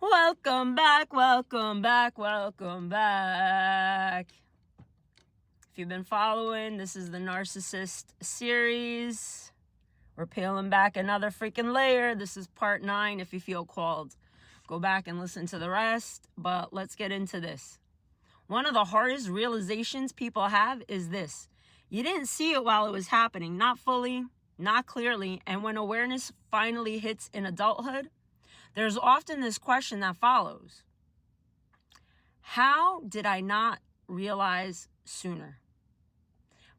Welcome back, welcome back, welcome back. If you've been following, this is the Narcissist series. We're peeling back another freaking layer. This is part 9. If you feel called, go back and listen to the rest. But let's get into this. One of the hardest realizations people have is this. You didn't see it while it was happening, not fully, not clearly. And when awareness finally hits in adulthood, there's often this question that follows. How did I not realize sooner?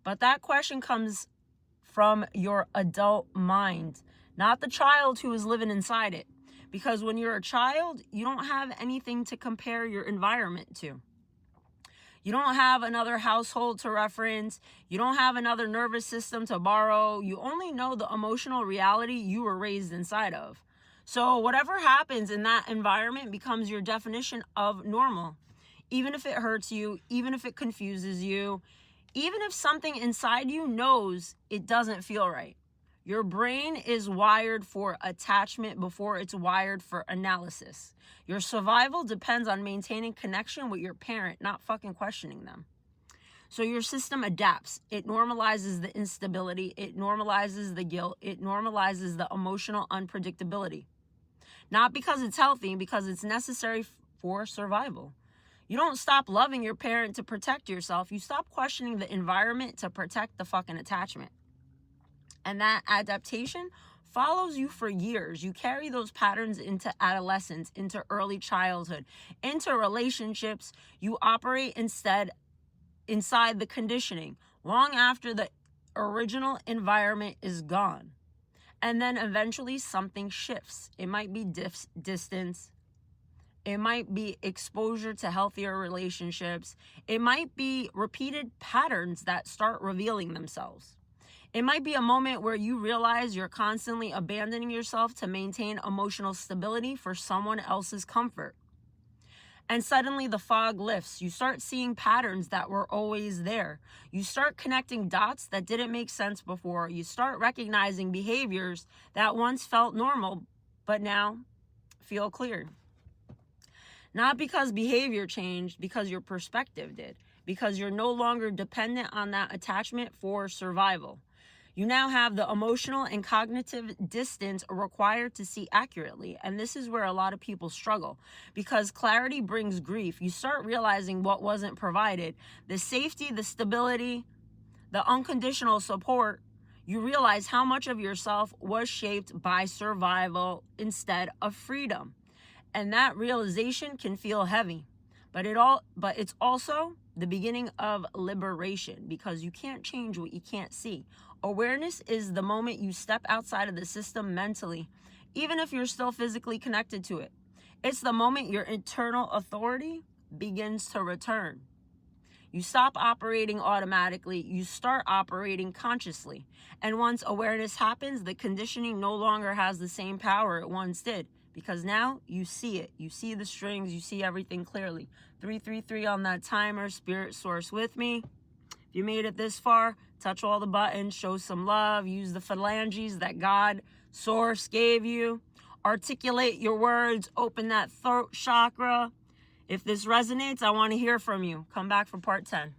But that question comes from your adult mind, not the child who is living inside it. Because when you're a child, you don't have anything to compare your environment to. You don't have another household to reference. You don't have another nervous system to borrow. You only know the emotional reality you were raised inside of. So whatever happens in that environment becomes your definition of normal. Even if it hurts you, even if it confuses you, even if something inside you knows it doesn't feel right. Your brain is wired for attachment before it's wired for analysis. Your survival depends on maintaining connection with your parent, not fucking questioning them. So your system adapts. It normalizes the instability. It normalizes the guilt. It normalizes the emotional unpredictability. Not because it's healthy, because it's necessary for survival. You don't stop loving your parent to protect yourself. You stop questioning the environment to protect the fucking attachment. And that adaptation follows you for years. You carry those patterns into adolescence, into early childhood, into relationships. You operate inside the conditioning long after the original environment is gone. And then eventually something shifts. It might be distance. It might be exposure to healthier relationships. It might be repeated patterns that start revealing themselves. It might be a moment where you realize you're constantly abandoning yourself to maintain emotional stability for someone else's comfort. And suddenly the fog lifts. You start seeing patterns that were always there. You start connecting dots that didn't make sense before. You start recognizing behaviors that once felt normal, but now feel clear. Not because behavior changed, because your perspective did. Because you're no longer dependent on that attachment for survival. You now have the emotional and cognitive distance required to see accurately. And this is where a lot of people struggle because clarity brings grief. You start realizing what wasn't provided. The safety, the stability, the unconditional support. You realize how much of yourself was shaped by survival instead of freedom. And that realization can feel heavy. But it's also the beginning of liberation because you can't change what you can't see. Awareness is the moment you step outside of the system mentally, even if you're still physically connected to it. It's the moment your internal authority begins to return. You stop operating automatically, you start operating consciously. And once awareness happens, the conditioning no longer has the same power it once did. Because now you see it. You see the strings. You see everything clearly. 333 on that timer. Spirit source with me. If you made it this far, touch all the buttons. Show some love. Use the phalanges that God, source gave you. Articulate your words. Open that throat chakra. If this resonates, I want to hear from you. Come back for part 10.